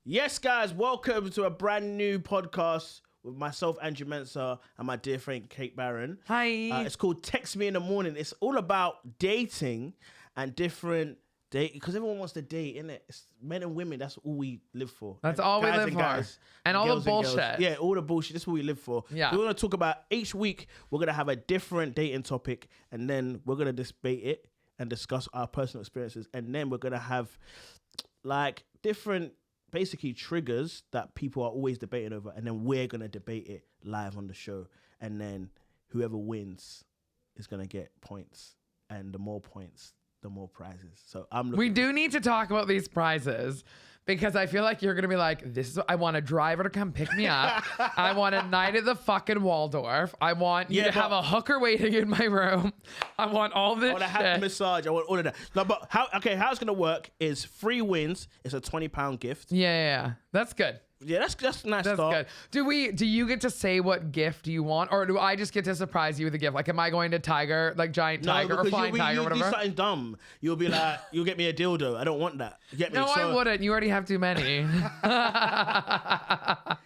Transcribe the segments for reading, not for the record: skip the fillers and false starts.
Yes, guys, welcome to a brand new podcast with myself, Andrew Mensah, and my dear friend, Kate Barron. Hi. It's called Text Me in the Morning. It's all about dating and different date, because everyone wants to date, innit? It's men and women, that's all we live for. That's all we live for. And all the bullshit. Yeah, all the bullshit, that's what we live for. Yeah. We want to talk about, each week, we're going to have a different dating topic, and then we're going to debate it and discuss our personal experiences, and then we're going to have, like, different basically triggers that people are always debating over, and then we're gonna debate it live on the show, and then whoever wins is gonna get points, and the more points, the more prizes. So we do need to talk about these prizes, because I feel like you're gonna be like, this is I want a driver to come pick me up. I want a night at the fucking Waldorf. I want you to have a hooker waiting in my room. I want all this. I want a hand massage. I want all of that. No, but how it's gonna work is 3 wins. It's a £20 gift. Yeah. That's good. Yeah, that's a nice That's start. good. Do you get to say what gift you want, or do I just get to surprise you with a gift? Like, am I going to Tiger, like Giant Tiger or Flying Tiger, or whatever? You'll do something dumb. You'll be like, you'll get me a dildo. I don't want that. You get me? No, I wouldn't. You already have too many. I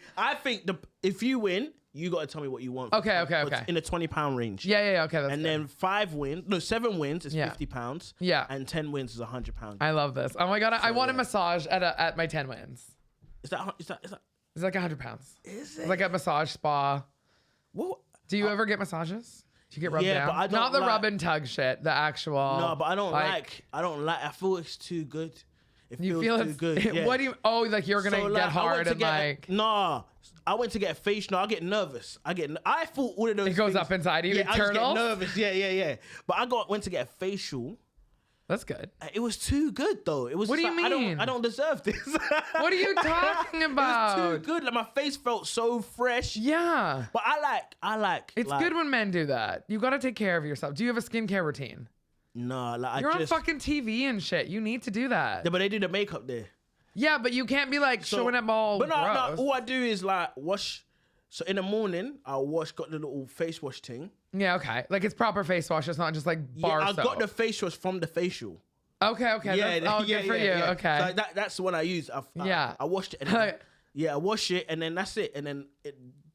think if you win, you got to tell me what you want. Okay. In the £20 range. Yeah. Okay, that's and good. Then 7 wins is £50. Yeah. And 10 wins is £100. I love this. Oh my god, I want a massage at my 10 wins. Is that? It's like £100. Is it? It's like a massage spa. What? Do you ever get massages? Do you get rubbed down? But I don't Not the rub and tug shit. The actual. No, but I don't like. I feel it's too good. It feels too good. Yeah. What do you? Oh, like you're gonna get hard and like. Nah, I went to get a facial. No, I get nervous. I thought all of those. It goes up inside you. Yeah, I just get nervous. Yeah. But went to get a facial. That's good. It was too good though. It was. What do you mean? I don't deserve this. What are you talking about? It was too good. Like, my face felt so fresh. Yeah. But I like. It's good when men do that. You got to take care of yourself. Do you have a skincare routine? No, you're on fucking TV and shit. You need to do that. Yeah, but they do the makeup there. Yeah, but you can't be like showing up all. But no, gross. all I do is like wash. So in the morning, I'll got the little face wash thing. Yeah, okay. Like, it's proper face wash. It's not just like bar soap. I got the face wash from the facial. Okay. Yeah, good for you. Yeah. Okay. So that's the one I use. I washed it. I wash it, and then that's it. And then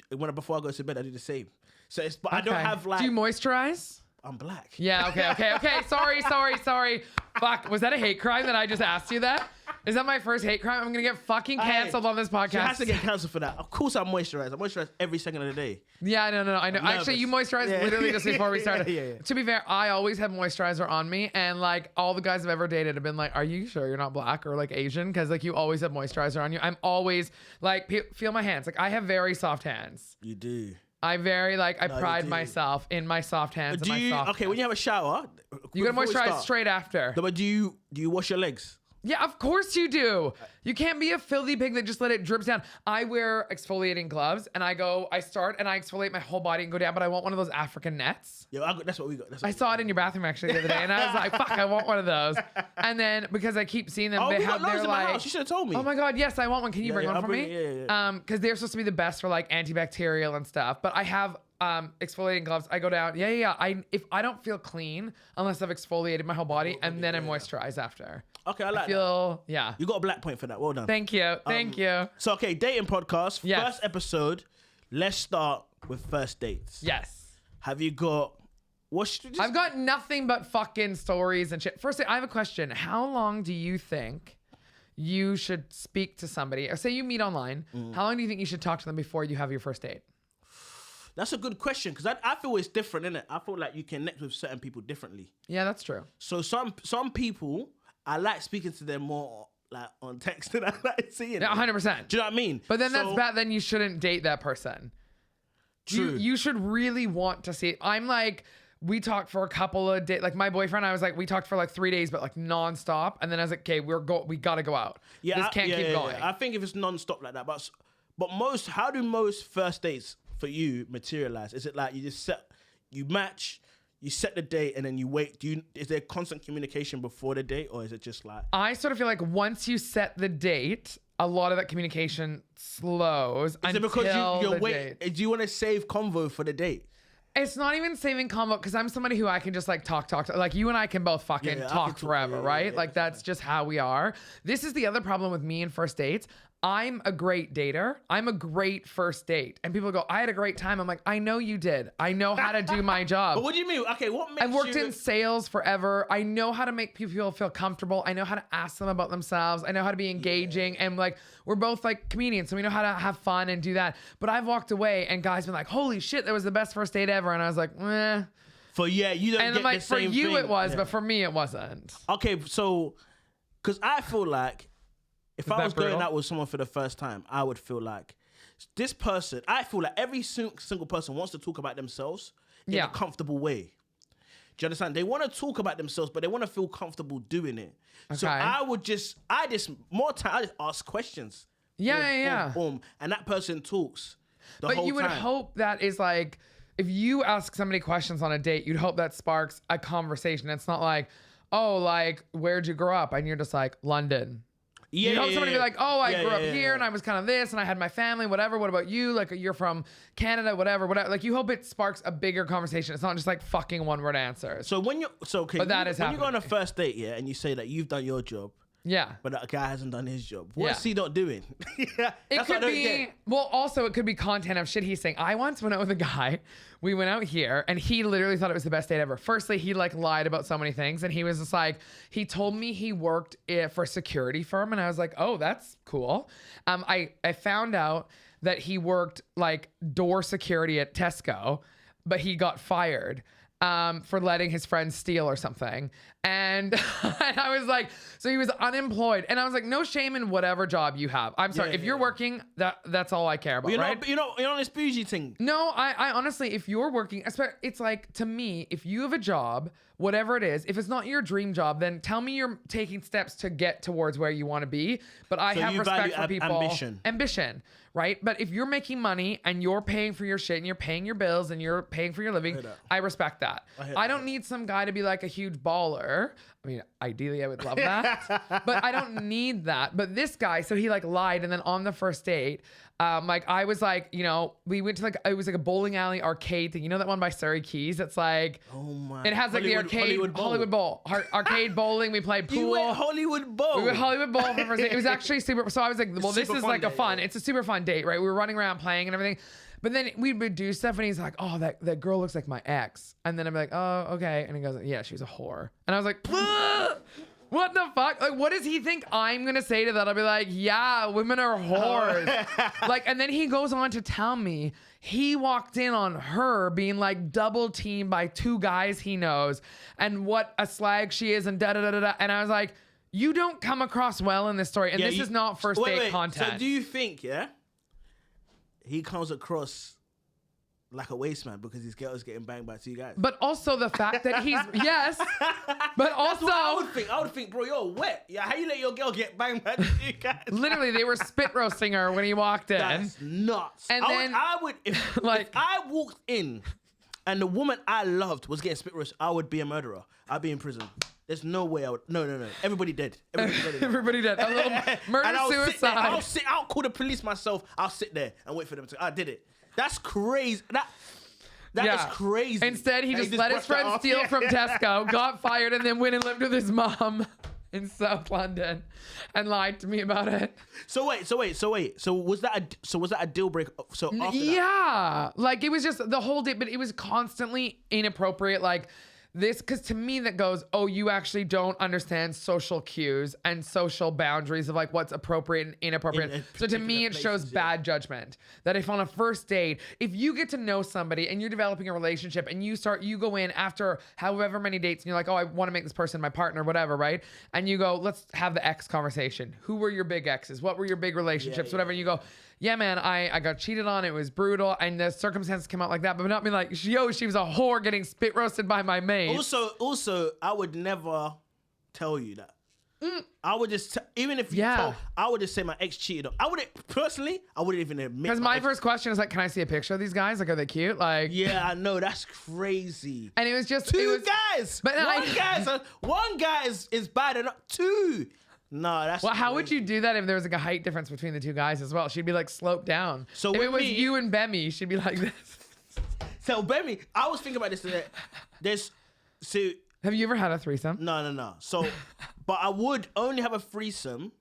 before I go to bed, I do the same. So but I don't have like. Do you moisturize? I'm black. Yeah, okay. Sorry. Fuck, was that a hate crime that I just asked you that? Is that my first hate crime? I'm going to get fucking canceled on this podcast. She has to get canceled for that. Of course I moisturize. I moisturize every second of the day. Yeah, no. I know. Actually, you moisturized literally just before we started. Yeah. To be fair, I always have moisturizer on me, and like all the guys I've ever dated have been like, are you sure you're not black or like Asian? Because like you always have moisturizer on you. I'm always like, feel my hands. Like, I have very soft hands. You do. I pride myself in my soft hands. Okay, when you have a shower, you gotta moisturize straight after. No, but do you wash your legs? Yeah, of course you do. You can't be a filthy pig that just let it drip down. I wear exfoliating gloves, and I start and I exfoliate my whole body and go down, but I want one of those African nets. Yeah, that's what we got. I saw it in your bathroom actually the other day, and I was like, fuck, I want one of those. And then, because I keep seeing them, they have their like... house. You should have told me. Oh my God, yes, I want one. Can you bring one for me? Yeah. Because they're supposed to be the best for like antibacterial and stuff, but I have... exfoliating gloves. I go down. Yeah. If I don't feel clean unless I've exfoliated my whole body, and then I moisturize after. Okay, I feel that. Yeah. You got a black point for that. Well done. Thank you. So okay, dating podcast. Yes. First episode. Let's start with first dates. Yes. Have you got? I've got nothing but fucking stories and shit. Firstly, I have a question. How long do you think you should speak to somebody, or say you meet online? How long do you think you should talk to them before you have your first date? That's a good question, because I feel it's different, innit? I feel like you connect with certain people differently. Yeah, that's true. So some people, I like speaking to them more like on text than I like seeing them. 100%. Do you know what I mean? But then that's bad. Then you shouldn't date that person. True. You should really want to see it. I'm like, we talked for a couple of days. Like, my boyfriend, I was like, we talked for like 3 days, but like nonstop. And then I was like, okay, we got to go out. Yeah, this can't keep going. I think if it's nonstop like that, but how do most first dates for you materialize? Is it like you just match, you set the date, and then you wait? Is there constant communication before the date, or is it just like... I sort of feel like once you set the date, a lot of that communication slows. Is it because you're waiting? Do you want to save convo for the date? It's not even saving convo because I'm somebody who I can just like talk. Like you and I can both fucking talk forever, right? Like that's just how we are. This is the other problem with me and first dates. I'm a great dater. I'm a great first date. And people go, I had a great time. I'm like, I know you did. I know how to do my job. But what do you mean? Okay, what makes I've worked in sales forever. I know how to make people feel comfortable. I know how to ask them about themselves. I know how to be engaging. And like, we're both like comedians, so we know how to have fun and do that. But I've walked away and guys been like, holy shit, that was the best first date ever. And I was like, eh. You don't and get I'm like, the same for you thing. it was, but for me it wasn't. Okay, so, because I feel like, if I was brutal? going out with someone for the first time, I would feel like this person, I feel like every single person wants to talk about themselves in a comfortable way. Do you understand? They want to talk about themselves, but they want to feel comfortable doing it. Okay. So I just ask questions. Boom, and that person talks the whole time. But you would hope that is like, if you ask somebody questions on a date, you'd hope that sparks a conversation. It's not like, oh, like, where'd you grow up? And you're just like, London. You hope somebody be like, oh, I grew up here and I was kind of this and I had my family, whatever. What about you? Like, you're from Canada, whatever. Like, you hope it sparks a bigger conversation. It's not just like fucking one-word answers. So when you when you go on a first date, and you say that you've done your job, but that guy hasn't done his job. What's he not doing? It could be, well, also it could be content of shit he's saying. I once went out with a guy. We went out here and he literally thought it was the best date ever. Firstly, he like lied about so many things. And he was just like, he told me he worked for a security firm. And I was like, oh, that's cool. I found out that he worked like door security at Tesco, but he got fired for letting his friends steal or something. And I was like, so he was unemployed. And I was like, no shame in whatever job you have. I'm sorry. If you're working, that's all I care about, right? You're not on this bougie thing. No, I honestly, if you're working, it's like, to me, if you have a job, whatever it is, if it's not your dream job, then tell me you're taking steps to get towards where you want to be. But I have respect for people. Ambition, right? But if you're making money and you're paying for your shit and you're paying your bills and you're paying for your living, I respect that. I don't need some guy to be like a huge baller. I mean, ideally I would love that, but I don't need that. But this guy, so he like lied. And then on the first date, like I was like, you know, we went to like, it was like a bowling alley arcade thing. You know that one by Surrey Keys? It's like, oh my, it has like the arcade, Hollywood Bowl. Arcade bowling. We played pool. You went Hollywood Bowl. We went Hollywood Bowl for first date. It was actually super. So I was like, well, this is like a fun, it's a super fun date, right? We were running around playing and everything. But then we would do stuff and he's like, oh, that girl looks like my ex. And then I'm like, oh, okay. And he goes, yeah, she's a whore. And I was like, what the fuck? Like, what does he think I'm going to say to that? I'll be like, yeah, women are whores. Like, and then he goes on to tell me he walked in on her being like double teamed by two guys he knows and what a slag she is and da-da-da-da-da. And I was like, you don't come across well in this story. And this is not first date content. So do you think, he comes across like a waste man because his girl's getting banged by two guys? But also the fact that he's, yes, but also I would think, bro, you're wet. Yeah, how you let your girl get banged by two guys? Literally, they were spit roasting her when he walked in. That's nuts. And I would if I walked in and the woman I loved was getting spit roasted, I would be a murderer. I'd be in prison. There's no way I would. No. Everybody dead. Everybody dead. A little murder suicide. I'll call the police myself. I'll sit there and wait for them to. I did it. That's crazy. That is crazy. Instead, he just let his friend steal from Tesco, got fired, and then went and lived with his mom in South London and lied to me about it. So wait. So was that a deal breaker? So after that? Like it was just the whole day, but it was constantly inappropriate. Like this, because to me that goes, oh, you actually don't understand social cues and social boundaries of like what's appropriate and inappropriate. So to me, it shows bad judgment. That if on a first date, if you get to know somebody and you're developing a relationship and you go in after however many dates and you're like, oh, I want to make this person my partner, whatever, right? And you go, let's have the ex conversation. Who were your big exes? What were your big relationships? Whatever. And you go, yeah, man, I got cheated on. It was brutal. And the circumstances come out like that. But not be like, yo, she was a whore getting spit roasted by my mate. Also, I would never tell you that. I would just, even if you told, I would just say my ex cheated on. I wouldn't even admit. Because my first question is like, can I see a picture of these guys? Like, are they cute? Like, yeah, I know, that's crazy. And it was just two guys. But one guy is bad enough. Two. No, that's well. How would you do that if there was like a height difference between the two guys as well? She'd be like sloped down. So if it was you and Bemi, she'd be like this. So, baby, I was thinking about this today. Have you ever had a threesome? No. So, but I would only have a threesome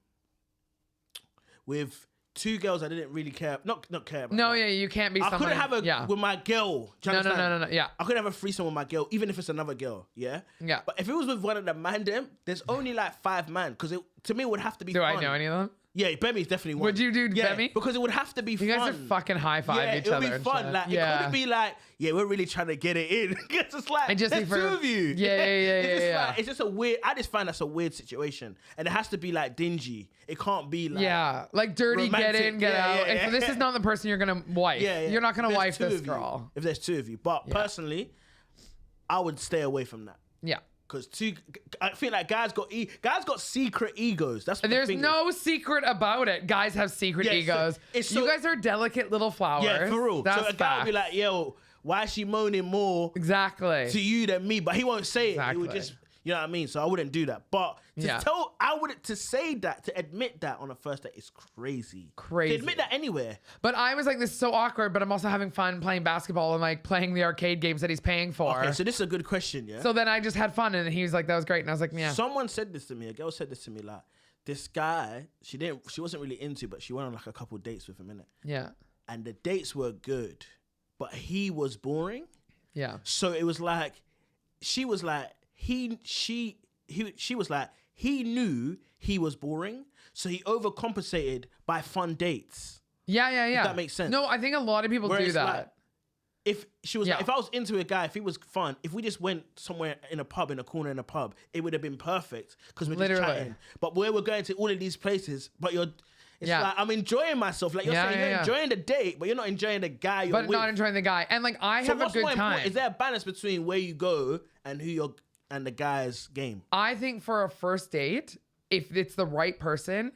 with two girls I didn't really care. Not care about. No, yeah, you can't be. I couldn't have with my girl. Do you understand? No. Yeah. I couldn't have a threesome with my girl, even if it's another girl. Yeah. Yeah. But if it was with one of the man, there's only like 5 man because to me it would have to be. Do fun. I know any of them? Yeah, Bemi's definitely one. Would you do yeah, Bemi? Because it would have to be fun. You guys are fucking high-five each other. It would be fun. Like, it couldn't be like, we're really trying to get it in. It's just like, there's two of you. Yeah. It's just a weird, I just find that's a weird situation. And it has to be like dingy. It can't be like. Yeah, like dirty, romantic. get in, get out. If this is not the person you're going to wife, you're not going to wife this girl. If there's 2 of you. But personally, I would stay away from that. Yeah. Because I feel like guys got secret egos. That's what there's no secret about it. Guys have secret egos. You guys are delicate little flowers. Yeah, for real. That's so a guy would be like, yo, why is she moaning more to you than me? But he won't say it. He would just, you know what I mean? So I wouldn't do that. But to say that, to admit that on a first date is crazy. To admit that anywhere. But I was like, this is so awkward, but I'm also having fun playing basketball and like playing the arcade games that he's paying for. Okay, so this is a good question, yeah? So then I just had fun and he was like, that was great. And I was like, yeah. Someone said this to me, a girl said this to me, like, this guy, she wasn't really into, but she went on like a couple dates with him, innit? Yeah. And the dates were good, but he was boring. Yeah. So it was like, she was like, he was like, he knew he was boring, so he overcompensated by fun dates. Yeah. If that makes sense. No, I think a lot of people do that. Like, if she was like, if I was into a guy, if he was fun, if we just went somewhere in a corner in a pub, it would have been perfect because we're just chatting. But where we're going to all of these places, but it's like, I'm enjoying myself. Like you're saying, you're enjoying the date, but you're not enjoying the guy you're with. But not enjoying the guy. And like, I have a good time. Is there a balance between where you go and and the guy's game? I think for a first date, if it's the right person,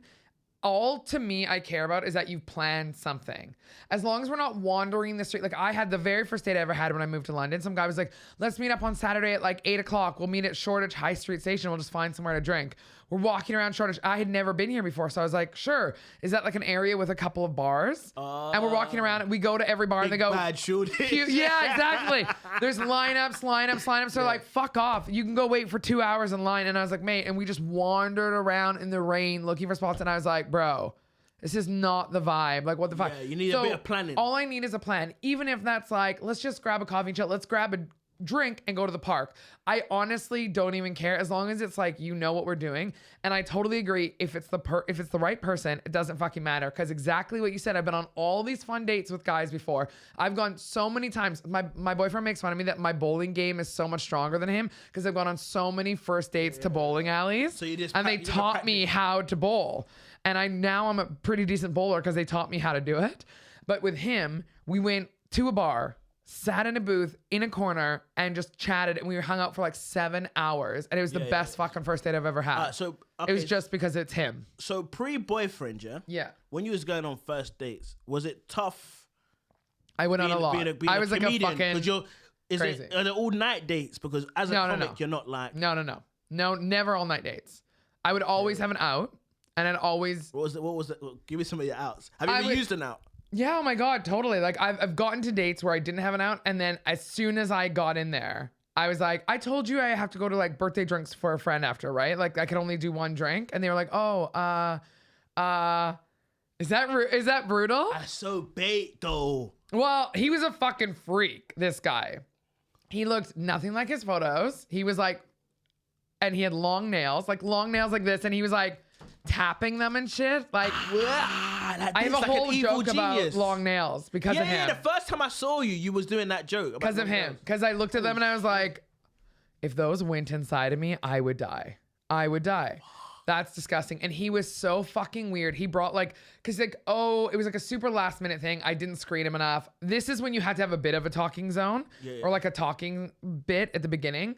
all to me I care about is that you plan something. As long as we're not wandering the street. Like I had the very first date I ever had when I moved to London. Some guy was like, let's meet up on Saturday at like 8 o'clock. We'll meet at Shoreditch High Street Station. We'll just find somewhere to drink. We're walking around Shoreditch. I had never been here before. So I was like, sure. Is that like an area with a couple of bars? And we're walking around and we go to every bar and they go, bad Shoreditch. Yeah, exactly. There's lineups. They're like, fuck off. You can go wait for 2 hours in line. And I was like, mate, and we just wandered around in the rain looking for spots. And I was like, bro, this is not the vibe. Like, what the fuck? Yeah, you need a bit of planning. All I need is a plan. Even if that's like, let's just grab a coffee and chill. Let's grab a drink and go to the park. I honestly don't even care as long as it's like, you know what we're doing. And I totally agree. If it's the right person, it doesn't fucking matter. Because exactly what you said, I've been on all these fun dates with guys before. I've gone so many times. My boyfriend makes fun of me that my bowling game is so much stronger than him because I've gone on so many first dates to bowling alleys. So and they taught me how to bowl. And I'm a pretty decent bowler because they taught me how to do it. But with him, we went to a bar, sat in a booth in a corner and just chatted, and we hung out for like 7 hours, and it was the best fucking first date I've ever had. It was just because it's him. So pre-boyfriend, when you was going on first dates, was it tough? I went on a lot. I was like a fucking crazy. Are they all night dates? Because as a comic, you're not like no, never all night dates. I would always have an out, and I'd always. What was it? Give me some of your outs. Have you ever used an out? Yeah, oh my God, totally. Like I've gotten to dates where I didn't have an out, and then as soon as I got in there, I was like, I told you I have to go to like birthday drinks for a friend after, right? Like I could only do one drink, and they were like, is that brutal? That's so bait though. Well, he was a fucking freak, this guy. He looked nothing like his photos. He was like, and he had long nails like this, and he was like tapping them and shit. Like, I have a whole joke about long nails because of him. Yeah, the first time I saw you was doing that joke. Because of him. Because I looked at them and I was like, if those went inside of me, I would die. That's disgusting. And he was so fucking weird. He brought like, because like, it was like a super last minute thing. I didn't screen him enough. This is when you had to have a bit of a talking zone or like a talking bit at the beginning.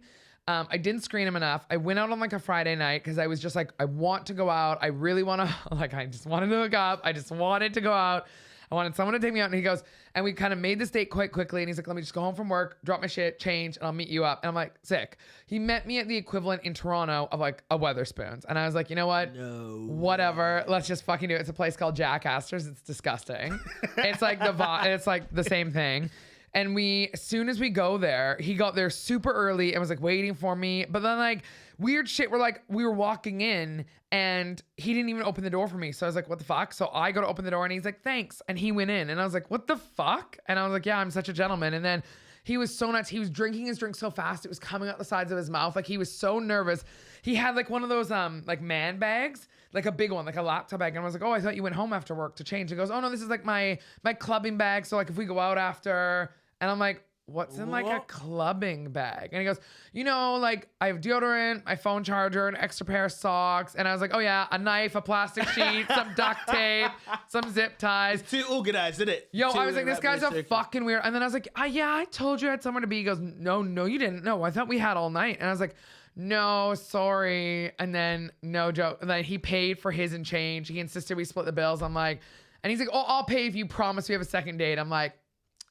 I didn't screen him enough. I went out on like a Friday night because I was just like, I want to go out. I really want to, like, I just wanted to hook up. I just wanted to go out. I wanted someone to take me out. And he goes, and we kind of made this date quite quickly. And he's like, let me just go home from work, drop my shit, change, and I'll meet you up. And I'm like, sick. He met me at the equivalent in Toronto of like a Weatherspoons. And I was like, you know what? No. Whatever. Let's just fucking do it. It's a place called Jack Astor's. It's disgusting. It's like it's like the same thing. And as soon as we go there, he got there super early and was like waiting for me. But then like weird shit we were walking in and he didn't even open the door for me. So I was like, what the fuck? So I go to open the door and he's like, thanks. And he went in and I was like, what the fuck? And I was like, yeah, I'm such a gentleman. And then he was so nuts. He was drinking his drink so fast. It was coming out the sides of his mouth. Like he was so nervous. He had like one of those like man bags, like a big one, like a laptop bag. And I was like, oh, I thought you went home after work to change. He goes, oh no, this is like my clubbing bag. So like if we go out after, and I'm like, what's in like a clubbing bag? And he goes, you know, like I have deodorant, my phone charger, an extra pair of socks. And I was like, oh yeah, a knife, a plastic sheet, some duct tape, some zip ties. It's too organized, isn't it? Yo, I was like, this guy's a fucking weird. And then I was like, yeah, I told you I had somewhere to be. He goes, no, you didn't. No, I thought we had all night. And I was like, no, sorry. And then no joke. And then he paid for his and change. He insisted we split the bills. I'm like, and he's like, oh, I'll pay if you promise we have a second date. I'm like,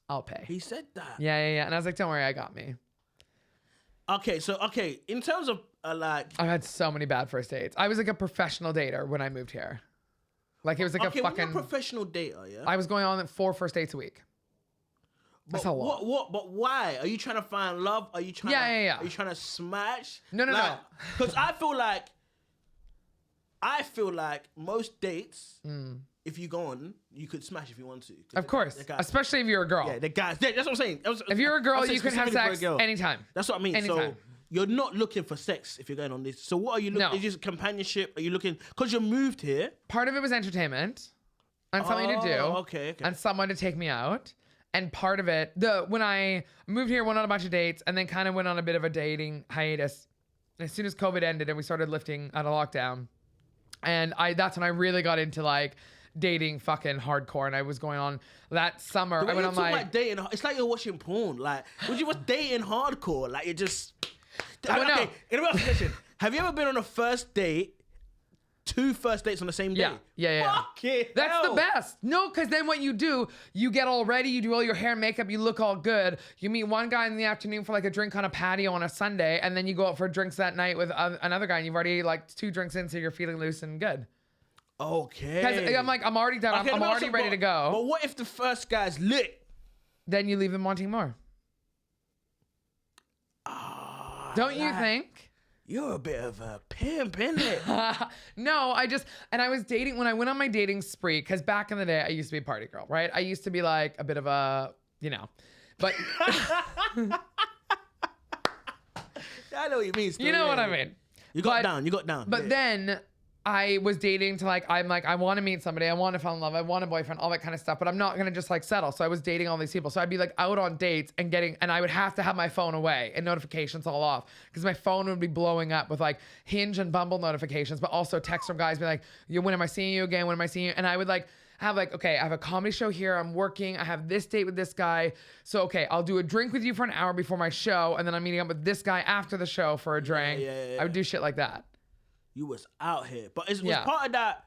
I'll pay. He said that. Yeah. And I was like, don't worry, I got me. Okay, so in terms of like, I've had so many bad first dates. I was like a professional dater when I moved here. Like it was like a fucking professional dater. Yeah. I was going on 4 first dates a week. But That's a lot. What? But why? Are you trying to find love? Are you trying? Yeah. Are you trying to smash? No. Because I feel like most dates, if you go on, you could smash if you want to. Of course, especially if you're a girl. Yeah, the guys. That's what I'm saying. If you're a girl, you can have sex anytime. That's what I mean. Anytime. So you're not looking for sex if you're going on this. So what are you looking? No. Is just companionship? Are you looking? Because you moved here. Part of it was entertainment, and something to do. Okay. And someone to take me out. And part of it, when I moved here, went on a bunch of dates, and then kind of went on a bit of a dating hiatus. And as soon as COVID ended and we started lifting out of lockdown, and that's when I really got into like dating fucking hardcore. And I was going on that summer. I went on like dating. It's like you're watching porn. Like, would you was dating hardcore? Like you just. Well, okay. No. Have you ever been on a first date? 2 first dates on the same day. Yeah. That's the best. No, because then what you do, you get all ready, you do all your hair and makeup, you look all good. You meet one guy in the afternoon for like a drink on a patio on a Sunday, and then you go out for drinks that night with another guy, and you've already like 2 drinks in, so you're feeling loose and good. Okay. Because I'm like, I'm already done. Okay, I'm already ready to go. But what if the first guy's lit? Then you leave them wanting more. Don't you think? You're a bit of a pimp, innit? No, I was dating when I went on my dating spree, because back in the day, I used to be a party girl, right? I used to be like a bit of a, but. I know what you mean. You know what I mean. You got down. But then I was dating to I want to meet somebody. I want to fall in love. I want a boyfriend, all that kind of stuff. But I'm not going to just like settle. So I was dating all these people. So I'd be like out on dates and I would have to have my phone away and notifications all off, because my phone would be blowing up with like Hinge and Bumble notifications, but also texts from guys being like, when am I seeing you again? When am I seeing you? And I would have okay, I have a comedy show here. I'm working. I have this date with this guy. So, okay, I'll do a drink with you for an hour before my show. And then I'm meeting up with this guy after the show for a drink. Yeah. I would do shit like that. You was out here, but was part of that.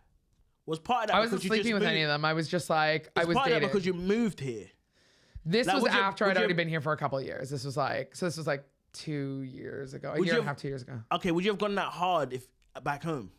I wasn't sleeping with any of them. I was just like, I was part dating. Of that because you moved here. This was after I'd already been here for a couple of years. This was like 2 years ago, a year and a half, 2 years ago. Okay, would you have gone that hard if back home?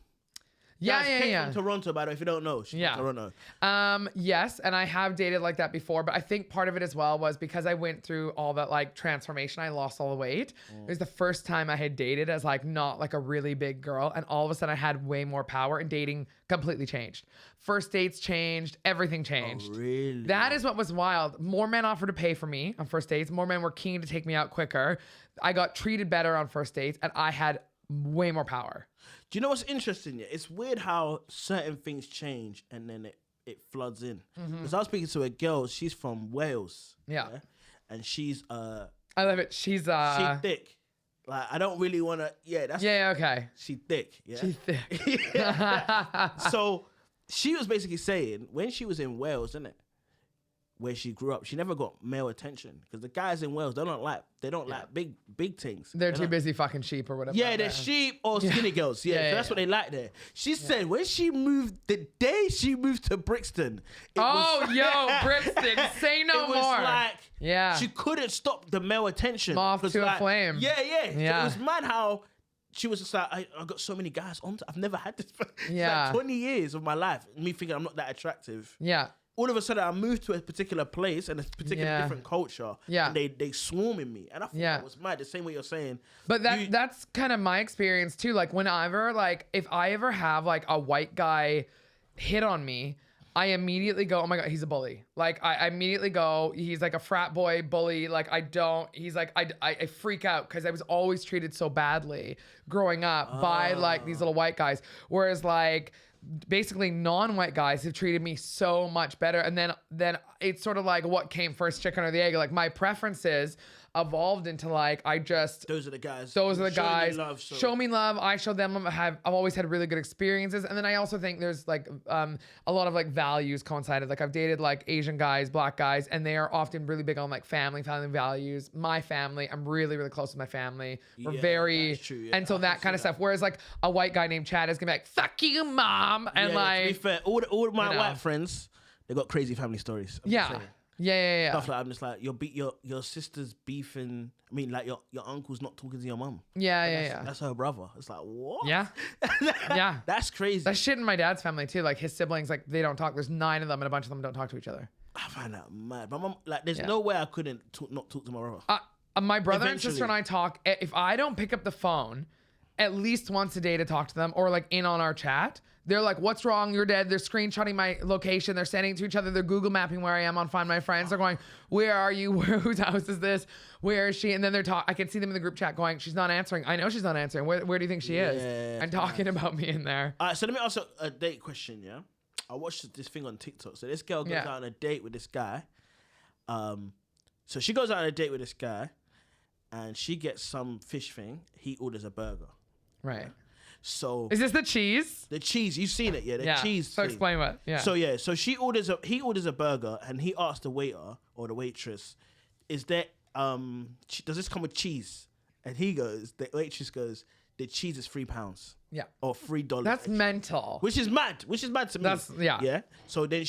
Yeah. From Toronto, by the way, if you don't know. She's from Toronto. Yes, and I have dated like that before, but I think part of it as well was because I went through all that like transformation. I lost all the weight. It was the first time I had dated as like not like a really big girl, and all of a sudden I had way more power, and dating completely changed. First dates changed, everything changed. Oh, really? That is what was wild. More men offered to pay for me on first dates. More men were keen to take me out quicker. I got treated better on first dates, and I had way more power. Do you know what's interesting? Yeah, it's weird how certain things change and then it floods in. Because I was speaking to a girl, she's from Wales. Yeah. And she's I love it. She's thick. Like I don't really want to. Yeah, that's. Yeah. Okay. She's thick. Yeah. She's thick. So she was basically saying when she was in Wales, isn't it? Where she grew up, she never got male attention because the guys in Wales they don't like big things. They're too busy fucking sheep or whatever. Yeah, they're sheep or skinny girls. Yeah, so that's what they like there. She said when she moved, the day she moved to Brixton. Brixton, say no more. It was like she couldn't stop the male attention. Moth to a flame. Yeah. So it was mad how she was just like, I got so many guys on. I've never had this for like 20 years of my life. Me thinking I'm not that attractive. Yeah. all of a sudden I moved to a particular place and a particular different culture. Yeah. And they swarm in me. And I thought that was mad. The same way you're saying. But that's kind of my experience too. Like whenever, like if I ever have like a white guy hit on me, I immediately go, oh my God, he's a bully. Like I immediately go, he's like a frat boy bully. Like he's like, I freak out because I was always treated so badly growing up by like these little white guys. Whereas like basically non-white guys have treated me so much better. And then it's sort of like what came first, chicken or the egg. Like my preferences evolved into like those are the guys. Show me love. I show them. I've always had really good experiences. And then I also think there's like a lot of like values coincided. Like I've dated like Asian guys, black guys, and they are often really big on like family values. My family, I'm really, really close with my family. We're very, that's true, yeah. And so that kind of stuff. Whereas like a white guy named Chad is gonna be like, fuck you, mom. And like, to be fair, all my white friends, they got crazy family stories. Yeah. Stuff like I'm just like your sister's beefing. I mean, like your uncle's not talking to your mum. Yeah. That's her brother. It's like what? Yeah. Yeah. That's crazy. That's shit in my dad's family too. Like his siblings, like they don't talk. There's 9 of them, and a bunch of them don't talk to each other. I find that mad. My mum, like, there's no way I couldn't not talk to my brother. My brother and sister and I talk. If I don't pick up the phone at least once a day to talk to them, or like in on our chat, they're like, what's wrong? You're dead. They're screenshotting my location. They're sending it to each other. They're Google mapping where I am on Find My Friends. They're going, where are you? Whose house is this? Where is she? And then they're I can see them in the group chat going, she's not answering. I know she's not answering. Where do you think she is? And talking about me in there. All right, so let me ask a date question, yeah? I watched this thing on TikTok. So this girl goes out on a date with this guy. So she goes out on a date with this guy and she gets some fish thing. He orders a burger. Right. Yeah? So is this the cheese? The cheese, you've seen it, yeah? The cheese. So thing. explain what. Yeah. So he orders a burger and he asks the waiter or the waitress, is there does this come with cheese? And the waitress goes, the cheese is £3. Yeah. Or $3. That's mental. Which is mad to me. Yeah. So then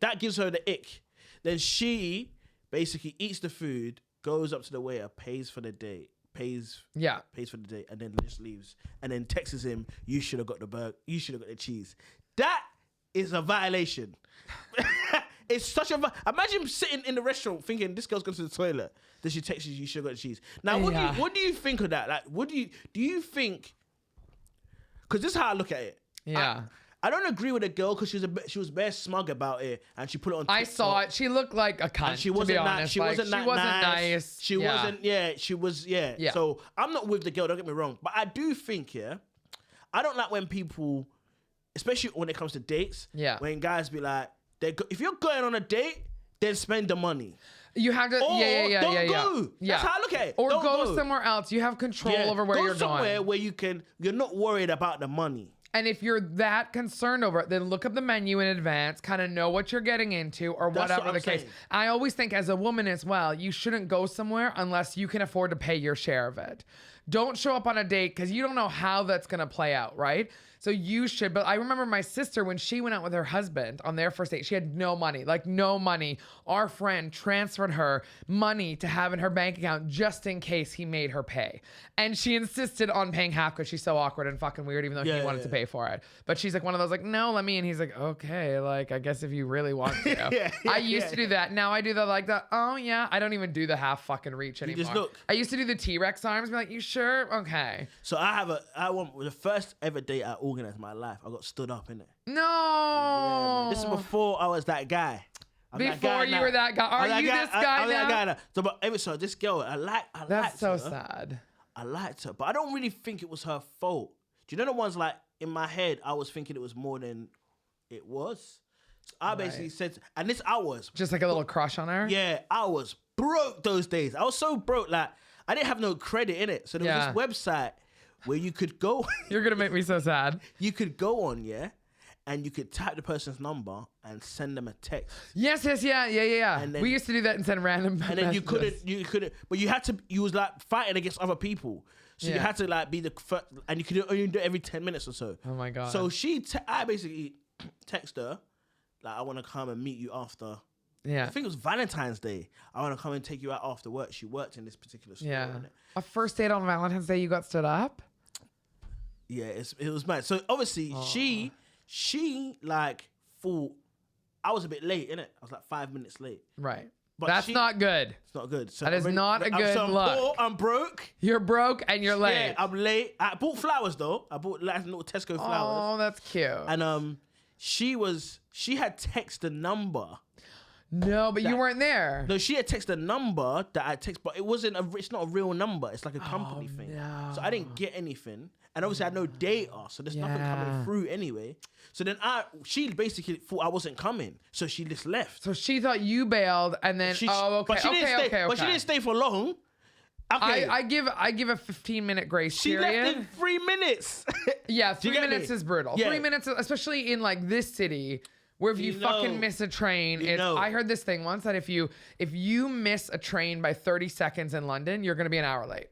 that gives her the ick. Then she basically eats the food, goes up to the waiter, pays for the date. Pays for the date and then just leaves and then texts him, you should have got the burger, you should have got the cheese. That is a violation. It's such a imagine sitting in the restaurant thinking this girl's going to the toilet, then she texts you should have got the cheese. Now what do you think of that? Like do you think, because this is how I look at it. I don't agree with the girl because she was very smug about it and she put it on TikTok. I saw it. She looked like a cunt. And she wasn't nice. She wasn't nice. She wasn't. Yeah. She was. Yeah. Yeah. So I'm not with the girl. Don't get me wrong, but I do think I don't like when people, especially when it comes to dates. Yeah. When guys be like, if you're going on a date, then spend the money. You have to. Don't go. Yeah. That's how I look at it. Or go somewhere else. You have control over where you're going. Go somewhere where you're not worried about the money. And if you're that concerned over it, then look up the menu in advance, kind of know what you're getting into or whatever the case. I always think as a woman as well, you shouldn't go somewhere unless you can afford to pay your share of it. Don't show up on a date because you don't know how that's going to play out, right? So you should. But I remember my sister, when she went out with her husband on their first date, she had no money, like no money. Our friend transferred her money to have in her bank account just in case he made her pay. And she insisted on paying half because she's so awkward and fucking weird, even though he wanted to pay for it. But she's like one of those like, no, let me. And he's like, okay, like, I guess if you really want to. I used to do that. Now I do the like the, oh yeah. I don't even do the half fucking reach anymore. You just look. I used to do the T-Rex arms, be like, you sure? Okay. So I want the first ever date I organized in my life. I got stood up in it. No. Yeah, this is before I was that guy. Before you were that guy. Are you this guy now? I'm that guy now. So, but this girl, I liked her. That's so sad. I liked her, but I don't really think it was her fault. Do you know the ones like in my head, I was thinking it was more than it was. So I basically said, and I was just like a little crush on her. Yeah, I was broke those days. I was so broke, like I didn't have no credit in it. So there was this website where you could go. You're gonna make me so sad. You could go on, and you could type the person's number and send them a text. Yes, yeah. And then, we used to do that and send random. And then you couldn't, but you had to. You was like fighting against other people, so you had to like be the first, and you could only do it every 10 minutes or so. Oh my god. So I basically text her, like I want to come and meet you after. Yeah. I think it was Valentine's Day. I want to come and take you out after work. She worked in this particular store. Yeah. A first date on Valentine's Day, you got stood up? Yeah, it was mad. So obviously she like thought I was a bit late, innit? I was like 5 minutes late. Right. But That's not good. It's not good. So that is not a good I'm look. Poor, I'm broke. You're broke and you're late. Yeah, I'm late. I bought flowers though. I bought like little Tesco flowers. Oh, that's cute. And she had text the number. No, but you weren't there. No, she had text the number that I text, but it's not a real number. It's like a company thing. No. So I didn't get anything. And obviously I had no data, so there's nothing coming through anyway. So then she basically thought I wasn't coming, so she just left. So she thought you bailed, and then okay. But she didn't stay for long. Okay. I give a 15-minute grace period. She left in 3 minutes. Yeah, 3 minutes is brutal. Yeah. 3 minutes, especially in like this city, where if you fucking miss a train, I heard this thing once that if you miss a train by 30 seconds in London, you're gonna be an hour late.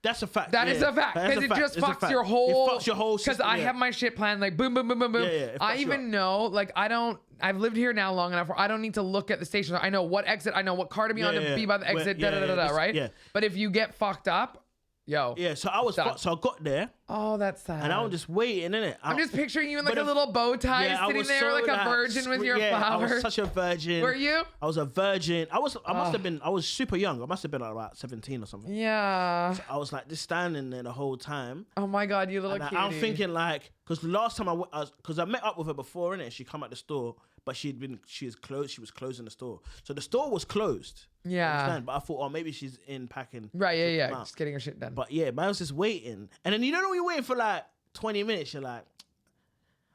That's a fact. That is a fact. Because it just fucks your whole... It fucks your whole system. Because I have my shit planned like boom, boom, boom, boom, boom. Yeah, I even know, like I've lived here now long enough where I don't need to look at the station. I know what exit, I know what car to be on to be by the exit, right? Yeah. But if you get fucked up, yo. Yeah, so I got there. Oh, that's sad. And I was just waiting, innit? I'm just picturing you in like a little bow tie sitting there like a virgin with your flowers. I was such a virgin. Were you? I was a virgin. I was super young. I must have been like about 17 or something. Yeah. So I was like just standing there the whole time. Oh my God, you little cutie. I'm thinking like, because the last time I met up with her before, innit? She come at the store, but she was closing the store. So the store was closed. Yeah. But I thought, oh, maybe she's in packing. Right, yeah. Just getting her shit done. But yeah, man, I was just waiting. And then you know when you're waiting for like 20 minutes, you're like,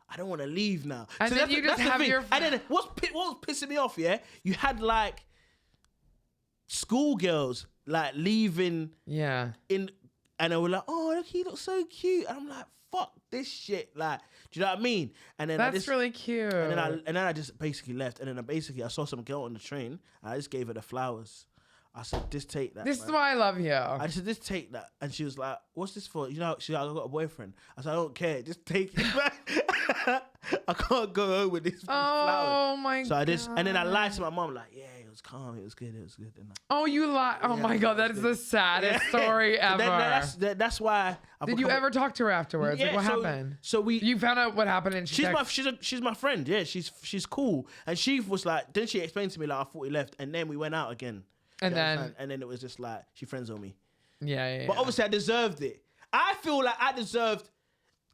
I don't want to leave now. And so then you just have your... And then what was pissing me off, yeah? You had like schoolgirls like leaving. Yeah. And they were like, oh, look, he looks so cute. And I'm like, fuck this shit. Like, do you know what I mean? And then that's really cute. And then I just basically left. And then I saw some girl on the train. And I just gave her the flowers. I said, just take that. This is why I love you. I said, just take that. And she was like, what's this for? You know, she's like, I got a boyfriend. I said, I don't care. Just take it. I can't go home with these flowers. Oh my God. And then I lied to my mom, like, yeah, it was calm. It was good. Oh, you lied. Oh my God. That is the saddest story ever. That's why. Did you ever talk to her afterwards? Yeah, like, what happened? So you found out what happened, and she's my friend. Yeah, she's cool. And she was like, then she explained to me like I thought he left, and then we went out again. And then it was just like she friends on me. Yeah. But obviously I deserved it. I feel like I deserved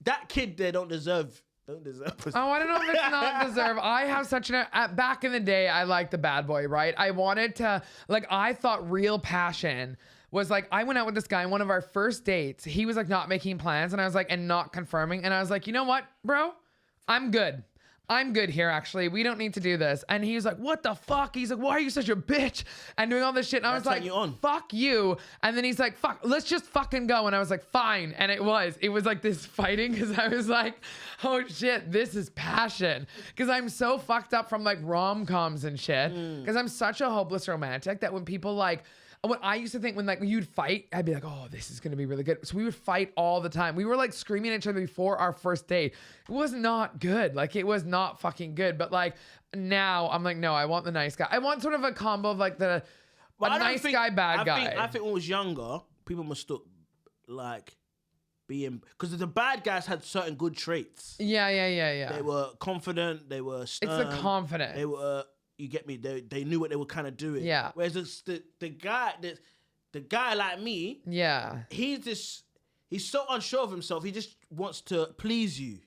that kid there. Don't deserve. Oh, I don't know if it's not deserve. I have such back in the day, I liked the bad boy, right? I wanted to, like, I thought real passion was like, I went out with this guy on one of our first dates. He was like not making plans, and I was like, and not confirming. And I was like, you know what, bro? I'm good here, actually. We don't need to do this. And he was like, what the fuck? He's like, why are you such a bitch? And doing all this shit. And I was like, fuck you. And then he's like, fuck, let's just fucking go. And I was like, fine. And it was like this fighting, because I was like, oh shit, this is passion. Because I'm so fucked up from like rom-coms and shit. Because I'm such a hopeless romantic that when people like, what I used to think when like you'd fight, I'd be like, oh, this is going to be really good. So we would fight all the time. We were like screaming at each other before our first date. It was not good. Like it was not fucking good. But like now I'm like, no, I want the nice guy. I want sort of a combo of like the nice guy, bad guy. I think when I was younger, people must like being, because the bad guys had certain good traits. Yeah. They were confident. They were stern. It's the confidence. They were... You get me? They knew what they were kind of doing. Yeah. Whereas the guy like me, he's so unsure of himself. He just wants to please you.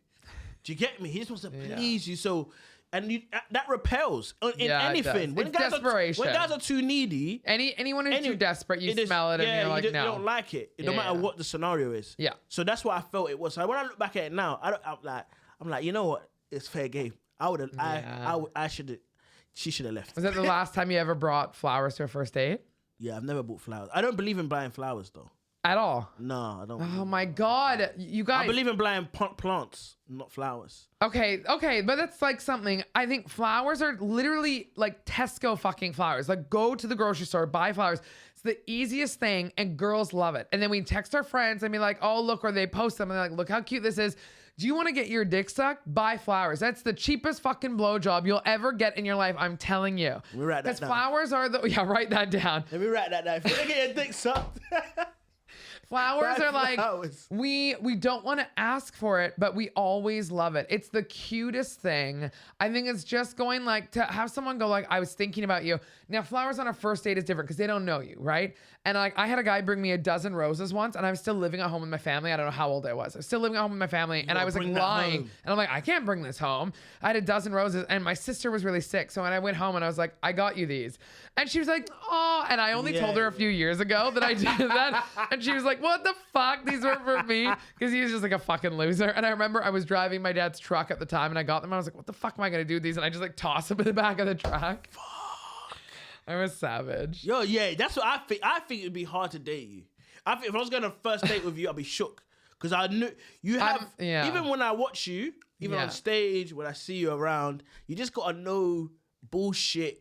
Do you get me? He just wants to please you. So, that repels in anything. When guys are too needy, anyone who's too desperate, you smell it and you're like, no, you don't like it. No matter what the scenario is. Yeah. So that's what I felt it was. So when I look back at it now, I'm like, you know what? It's fair game. She should have left. Was that the last time you ever brought flowers to a first date? Yeah, I've never bought flowers. I don't believe in buying flowers, though. At all? No, I don't. Oh, my God. You guys. I believe in buying plants, not flowers. Okay, but that's like something. I think flowers are literally like Tesco fucking flowers. Like, go to the grocery store, buy flowers. It's the easiest thing, and girls love it. And then we text our friends and be like, oh, look, or they post them and they're like, look how cute this is. Do you want to get your dick sucked? Buy flowers. That's the cheapest fucking blowjob you'll ever get in your life. I'm telling you. Let me write that down. Flowers are write that down. Let me write that down. If you want to get your dick sucked. Flowers Buy are like, flowers. we don't want to ask for it, but we always love it. It's the cutest thing. I think it's just going like to have someone go like, I was thinking about you. Now flowers on a first date is different because they don't know you, right? And like I had a guy bring me a dozen roses once and I was still living at home with my family. I don't know how old I was. I was still living at home with my family and I was like lying. And I'm like, I can't bring this home. I had a dozen roses and my sister was really sick. So when I went home and I was like, I got you these. And she was like, oh, and I only told her a few years ago that I did that. And she was like, what the fuck? These were for me. Because he was just like a fucking loser. And I remember I was driving my dad's truck at the time and I got them. I was like, what the fuck am I going to do with these? And I just like toss them in the back of the truck. Fuck. I was savage. Yo, yeah, that's what I think. I think it'd be hard to date you. I think if I was going on a first date with you, I'd be shook. Because I knew you have, even when I watch you, even on stage, when I see you around, you just got to know bullshit.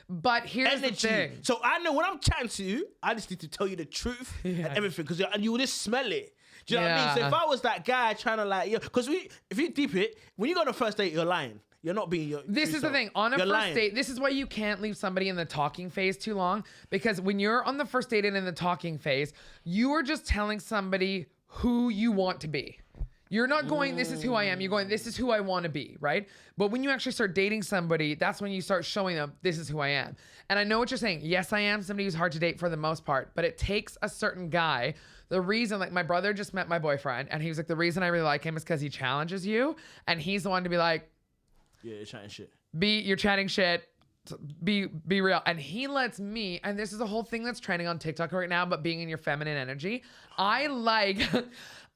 But here's the thing. So I know when I'm chatting to you, I just need to tell you the truth and everything. Because you will just smell it. Do you know what I mean? So if I was that guy trying to like, because if you deep it, when you go on a first date, you're lying. You're not being your. This is the thing. On a first date, this is why you can't leave somebody in the talking phase too long. Because when you're on the first date and in the talking phase, you are just telling somebody who you want to be. You're not going, this is who I am. You're going, this is who I want to be, right? But when you actually start dating somebody, that's when you start showing them, this is who I am. And I know what you're saying. Yes, I am somebody who's hard to date for the most part, but it takes a certain guy. The reason, like my brother just met my boyfriend and he was like, the reason I really like him is because he challenges you. And he's the one to be like, yeah, you're chatting shit. You're chatting shit. Be real. And he lets me, and this is a whole thing that's trending on TikTok right now, but being in your feminine energy. I like,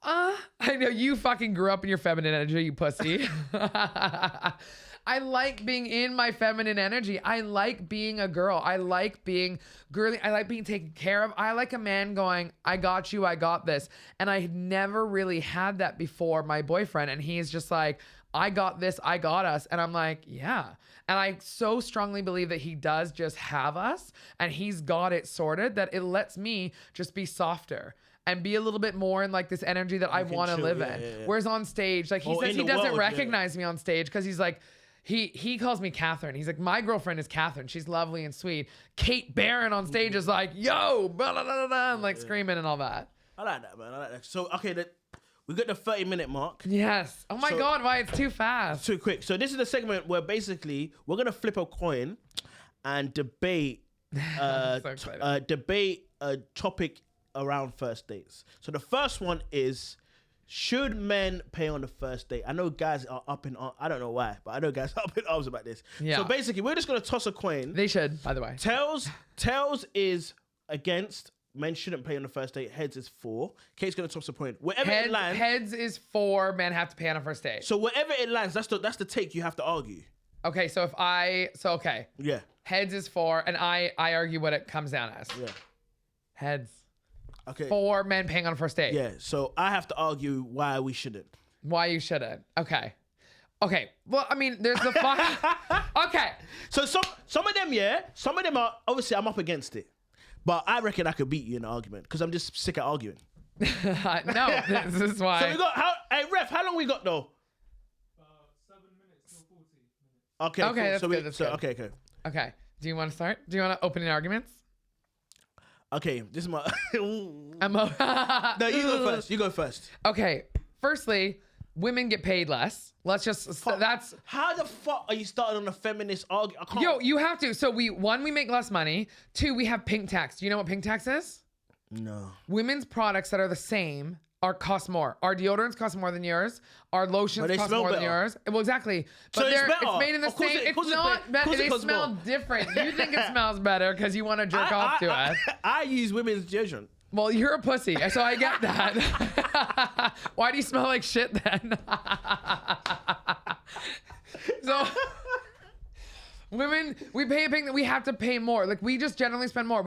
I know you fucking grew up in your feminine energy, you pussy. I like being in my feminine energy. I like being a girl. I like being girly. I like being taken care of. I like a man going, I got you, I got this. And I had never really had that before my boyfriend. And he's just like, I got this, I got us. And I'm like, yeah. And I so strongly believe that he does just have us and he's got it sorted that it lets me just be softer and be a little bit more in like this energy that I want to live in. Whereas on stage, like he says he doesn't recognize me on stage because he's like, he calls me Catherine. He's like, my girlfriend is Catherine. She's lovely and sweet. Kate Barron on stage is like, yo, blah, blah, blah, blah, and like screaming and all that. I like that, man. I like that. So, okay, we got the 30-minute mark. Yes. Oh my God, why it's too fast. Too quick. So this is the segment where basically we're going to flip a coin and debate debate a topic around first dates. So the first one is, should men pay on the first date? I know guys are up in arms. I don't know why, but I know guys are up in arms about this. Yeah. So basically, we're just going to toss a coin. They should, by the way. Tails is against. Men shouldn't pay on the first date. Heads is for. Kate's going to toss a point. Wherever it lands. Heads is for. Men have to pay on a first date. So wherever it lands, that's the take you have to argue. Okay, so okay. Yeah. Heads is for, and I argue what it comes down as. Yeah. Heads. Okay. For men paying on a first date. Yeah. So I have to argue why we shouldn't. Why you shouldn't. Okay. Okay. Well, I mean, there's the Okay. So some of them are obviously I'm up against it. But I reckon I could beat you in an argument because I'm just sick of arguing. No, this is why. So we got hey ref, how long we got though? 7 minutes till 40 minutes. Okay, cool. That's good. Okay. Do you want to start? Do you want to open arguments? Okay, this is my. No, You go first. Okay. Firstly, women get paid less. Let's just that's how the fuck are you starting on a feminist argument? Yo, you have to. So we make less money. 2, we have pink tax. Do you know what pink tax is? No. Women's products that are the same cost more. Our deodorants cost more than yours. Our lotions cost more than yours. Well, exactly. But so it's made in the same. It's not better. They smell different. You think it smells better because you want to jerk off to it. I use women's deodorant. Well, you're a pussy, so I get that. Why do you smell like shit then? So women, we have to pay more. Like we just generally spend more.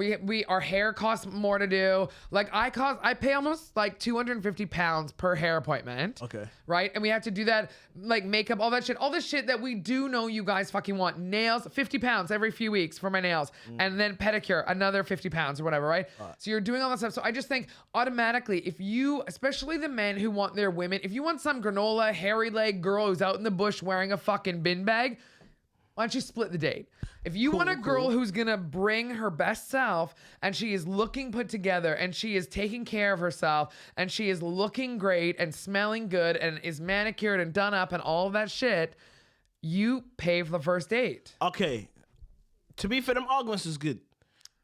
Our hair costs more to do. Like I pay almost like 250 pounds per hair appointment. Okay. Right? And we have to do that, like makeup, all that shit. All this shit that we do know you guys fucking want. Nails, 50 pounds every few weeks for my nails. And then pedicure, another 50 pounds or whatever, right? So you're doing all that stuff. So I just think automatically, if you, especially the men who want their women, if you want some granola, hairy leg girl who's out in the bush wearing a fucking bin bag, Why don't you split the date? If you want a girl who's going to bring her best self and she is looking put together and she is taking care of herself and she is looking great and smelling good and is manicured and done up and all of that shit, you pay for the first date. Okay. To be fair, them arguments is good.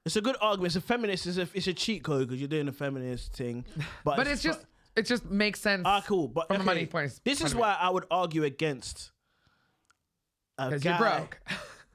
It's a good argument. It's a feminist. It's a cheat code because you're doing a feminist thing. But it just makes sense. Cool. But from a money point. This is why I would argue against. Because you're broke.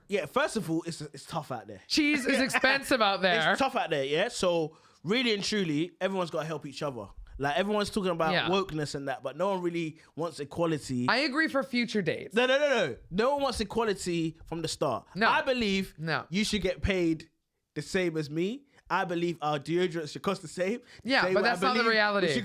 Yeah. First of all, it's tough out there. Cheese is expensive out there. It's tough out there. Yeah. So really and truly, everyone's got to help each other. Like everyone's talking about wokeness and that, but no one really wants equality. I agree for future dates. No. No one wants equality from the start. No. I believe you should get paid the same as me. I believe our deodorant should cost the same. Yeah, but that's not the reality.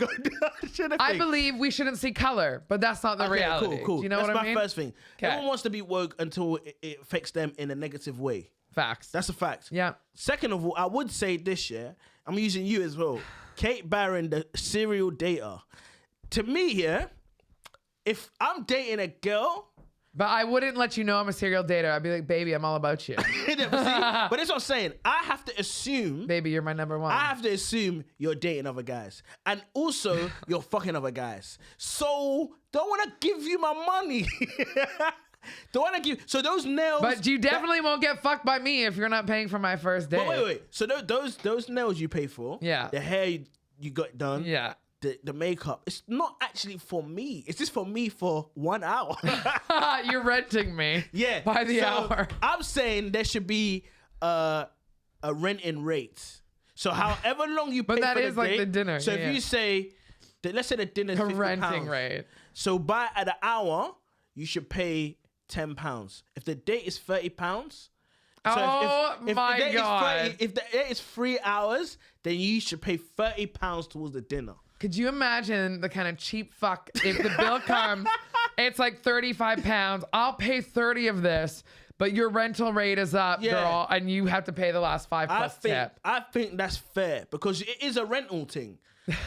I believe believe we shouldn't see color, but that's not the reality. Cool. Do you know that's what I mean? That's my first thing. Okay. Everyone wants to be woke until it affects them in a negative way. Facts. That's a fact. Yeah. Second of all, I would say this, I'm using you as well. Kate Barron, the serial dater. To me, if I'm dating a girl... But I wouldn't let you know I'm a serial dater. I'd be like, baby, I'm all about you. But that's what I'm saying. I have to assume... Baby, you're my number one. I have to assume you're dating other guys. And also, you're fucking other guys. So, don't want to give you my money. Don't want to give... So, those nails... But you definitely won't get fucked by me if you're not paying for my first date. But wait. So, those nails you pay for... Yeah. The hair you got done... Yeah. The makeup, it's not actually for me. It's just for me for 1 hour. You're renting me. Yeah. By the hour. I'm saying there should be a rent-in rate. So however long you pay but that for is the like date, the dinner. So if you say, let's say the dinner's £50. Renting rate. So at the hour, you should pay £10. If the date is £30, so if my God. if the date is 3 hours, then you should pay £30 towards the dinner. Could you imagine the kind of cheap fuck if the bill comes, it's like 35 pounds. I'll pay 30 of this, but your rental rate is up, girl, and you have to pay the last 5 plus tip. I think that's fair because it is a rental thing.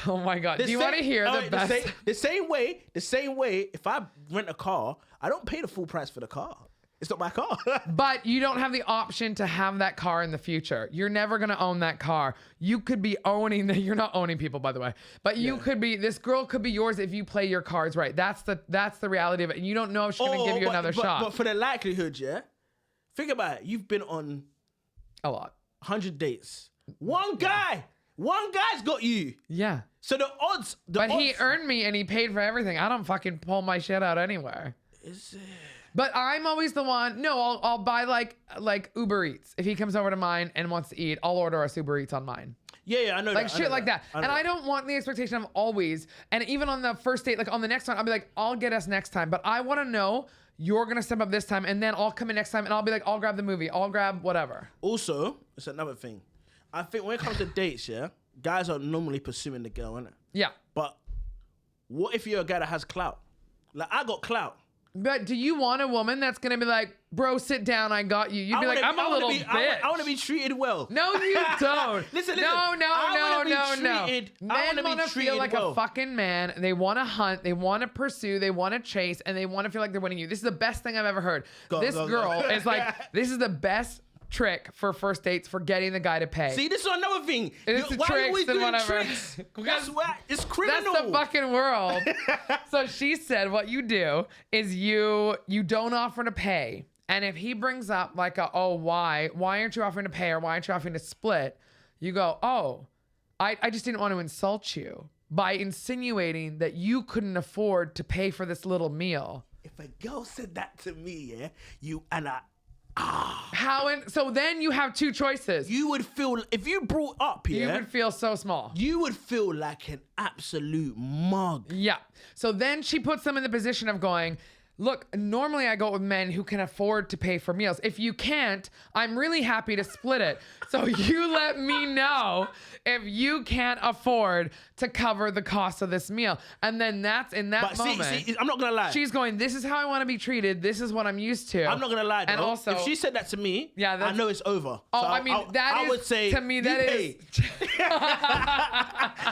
Oh my God. Do you want to hear the best? The same way, if I rent a car, I don't pay the full price for the car. It's not my car. But you don't have the option to have that car in the future. You're never going to own that car. You could be owning you're not owning people, by the way, but you could be, this girl could be yours if you play your cards right. That's the reality of it. And you don't know if she's going to give you another shot. But for the likelihood, think about it. You've been on a lot, 100 dates. One guy's got you. Yeah. So the odds. But he earned me and he paid for everything. I don't fucking pull my shit out anywhere. Is it? But I'm always the one. No, I'll buy like Uber Eats. If he comes over to mine and wants to eat, I'll order us Uber Eats on mine. Yeah, I know. Like shit like that. And I don't want the expectation of always. And even on the first date, like on the next one, I'll be like, I'll get us next time. But I want to know you're gonna step up this time, and then I'll come in next time, and I'll be like, I'll grab the movie, I'll grab whatever. Also, it's another thing. I think when it comes to dates, guys are normally pursuing the girl, innit? Yeah. But what if you're a guy that has clout? Like I got clout. But do you want a woman that's gonna be like, bro, sit down, I got you? You'd be like, I'm a little bitch. I want to be treated well. No, you don't. listen. No. Men want to feel like a fucking man. They want to hunt. They want to pursue. They want to chase, and they want to feel like they're winning you. This is the best thing I've ever heard. This girl is like, this is the best trick for first dates for getting the guy to pay. See, this is another thing. It's the tricks and whatever. That's why it's criminal. That's the fucking world. So she said, what you do is you don't offer to pay, and if he brings up like why aren't you offering to pay, or why aren't you offering to split? You go, I just didn't want to insult you by insinuating that you couldn't afford to pay for this little meal. If a girl said that to me, So then you have two choices. You would feel, if you brought up, you would feel so small. You would feel like an absolute mug. Yeah. So then she puts them in the position of going, look, normally I go with men who can afford to pay for meals. If you can't, I'm really happy to split it. So you let me know if you can't afford to cover the cost of this meal. And then that's in that moment. See, I'm not going to lie. She's going, this is how I want to be treated. This is what I'm used to. I'm not going to lie, though. And also, if she said that to me, I know it's over. Oh, so I would say, to me, that is.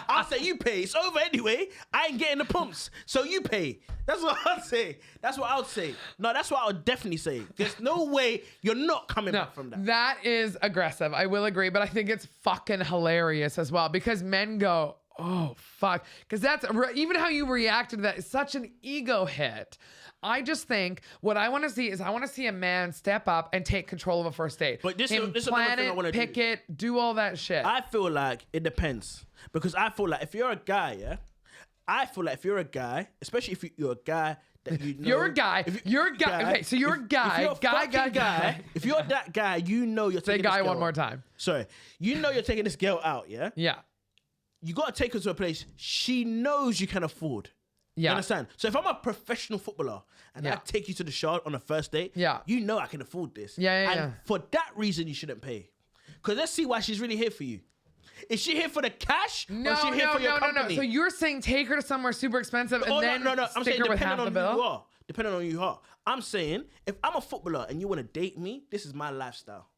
I'll say, you pay. It's over anyway. I ain't getting the pumps. So you pay. That's what I'd say. That's what I would say. No, that's what I would definitely say. There's no way you're not coming back from that. That is aggressive. I will agree, but I think it's fucking hilarious as well because men go, oh, fuck. Because that's even how you reacted to that is such an ego hit. I just think what I want to see is I want to see a man step up and take control of a first date. But this Him is plan another thing I want it, to pick do. it, do all that shit. I feel like it depends. Because I feel like if you're a guy, yeah, I feel like if you're a guy, especially if you're a guy that you know. You're a guy. You're a guy. Okay, so you're a guy. If you're a guy. If you're that guy, you know you're Say taking guy this girl one more time. Sorry. You know you're taking this girl out, yeah? Yeah. You got to take her to a place she knows you can afford. You Yeah. understand? So if I'm a professional footballer and I Yeah. take you to the Shard on a first date, Yeah. you know I can afford this. Yeah. And for that reason, you shouldn't pay. Because let's see why she's really here for you. Is she here for the cash? Or is she here for your company? So you're saying take her to somewhere super expensive and then I'm stick saying her with half depending the on who you bill? are. Depending on who you are. I'm saying if I'm a footballer and you want to date me, this is my lifestyle.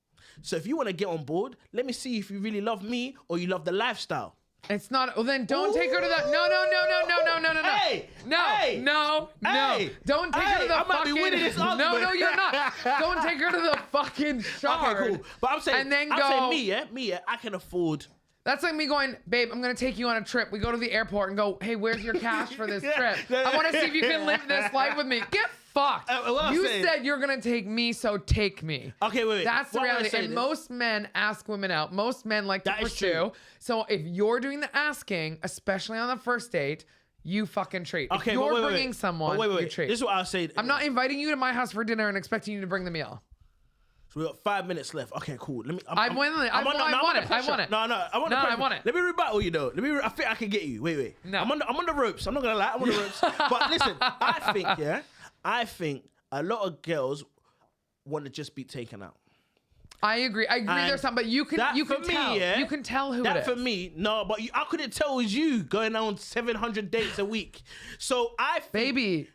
So if you want to get on board, let me see if you really love me or you love the lifestyle. It's not. Well, then don't take her to that. No. Hey! No. Hey! No. Hey! Don't take her to the I might be fucking. winning this No, argument. you're not. Don't take her to the fucking Shard. Okay, cool. But I'm saying, And then I'm go. saying me, I can afford. That's like me going, babe, I'm going to take you on a trip. We go to the airport and go, hey, where's your cash for this trip? I want to see if you can live this life with me. Get fucked. what I'm You saying- said you're going to take me, so take me. Okay, wait. That's the What I'm reality. saying And is- most men ask women out. Most men like to That is pursue. true. So if you're doing the asking, especially on the first date, you fucking treat. Okay, if you're but wait. bringing someone, But wait. you treat. This is what I'll say. I'm not inviting you to my house for dinner and expecting you to bring the meal. So we got 5 minutes left. Okay, cool. Let me. I want it. I want it. No, I want No, the I pressure. want it. Let me rebuttal you though. I think I can get you. Wait. No. I'm on the ropes. I'm not gonna lie. I'm on the ropes. But listen, I think a lot of girls want to just be taken out. I agree. And There's some, but you can that for me, tell. yeah, You can tell who it That is. for me, no, but I couldn't tell it was you going on 700 dates a week. So I think, Baby,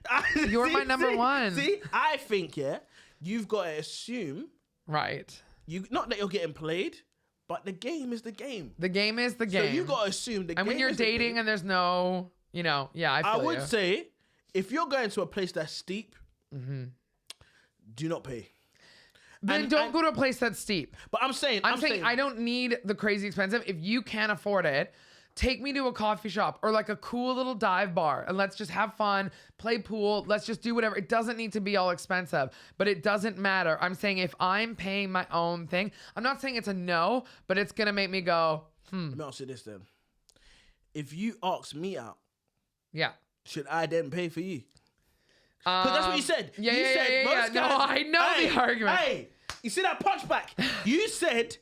you're my number one. See, I think, you've got to assume Right. not that you're getting played, but the game is the game. The game is the game. So you got to assume the game. And when you're is the dating game. and there's no, I feel I would you. say if you're going to a place that's steep, do not pay. Then don't go to a place that's steep. But I'm saying I don't need the crazy expensive. If you can't afford it, take me to a coffee shop or like a cool little dive bar and let's just have fun, play pool. Let's just do whatever. It doesn't need to be all expensive, but it doesn't matter. I'm saying if I'm paying my own thing, I'm not saying it's a no, but it's going to make me go, Let me answer this then. If you ask me out, yeah. should I then pay for you? Because that's what you said. Yeah, you yeah, said yeah, yeah. most No, guys- I know the argument. Hey, you see that punchback? You said.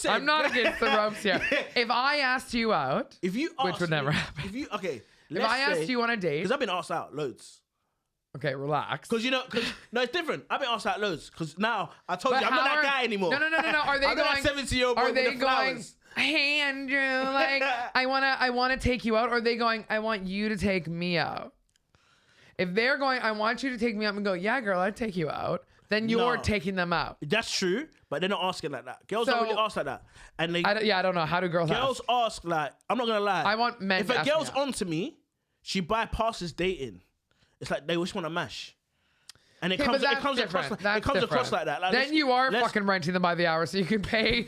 I'm not against the ropes here. If I asked you out, If you asked which would never me- happen. If I asked you on a date, because I've been asked out loads. okay, relax. Because no, it's different. I've been asked out loads. Because now I told But you I'm not how that are- guy anymore. No. Are they I'm not going? that 70-year-old boy Are with they the going? flowers. Hey Andrew, like I wanna take you out. Or are they going? I want you to take me out. If they're going, I want you to take me out and go, yeah, girl, I'd take you out. Then you're No. taking them out. That's true, but they're not asking like that. Girls So- don't really ask like that. And they I don't know. How do girls girls ask? ask like, I'm not gonna lie. I want men If to a ask me girl's out. onto me, she bypasses dating. It's like they just want to mash. And it Okay, comes but it that's comes different. across That's it comes across different. like that. Like, Then you are let's- fucking renting them by the hour, so you can pay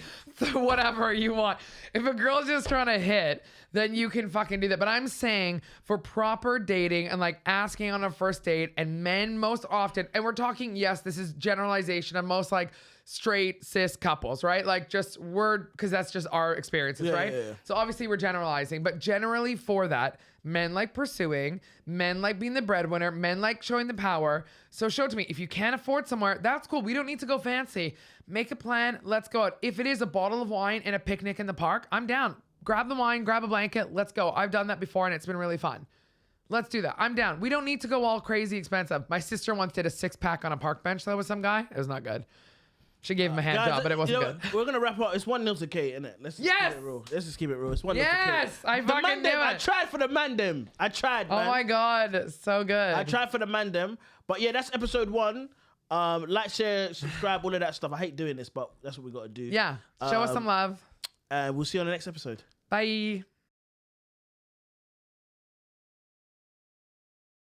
whatever you want. If a girl's just trying to hit, then you can fucking do that. But I'm saying for proper dating and like asking on a first date, and men most often, and we're talking, yes, this is generalization of most like straight cis couples, right? Like just because that's just our experiences, Yeah, right? yeah, yeah. So obviously we're generalizing, but generally for that, men like pursuing, men like being the breadwinner, men like showing the power. So show it to me. If you can't afford somewhere, that's cool. We don't need to go fancy. Make a plan. Let's go out. If it is a bottle of wine and a picnic in the park, I'm down. Grab the wine, grab a blanket. Let's go. I've done that before and it's been really fun. Let's do that. I'm down. We don't need to go all crazy expensive. My sister once did a 6-pack on a park bench. That was some guy. It was not good. She gave him a hand Guys, job, but it wasn't you know good. what? We're gonna wrap up. It's 1-0 to K, innit? Let's just Yes! keep it real. Let's just keep it real. It's 1-0 to K. Yes! I fucking man knew them, I it. tried for the man them. I tried, Oh man. my God. So good. I tried for the man them. But yeah, that's episode 1. Like, share, subscribe, all of that stuff. I hate doing this, but that's what we gotta do. Yeah. Show us some love. And we'll see you on the next episode. Bye.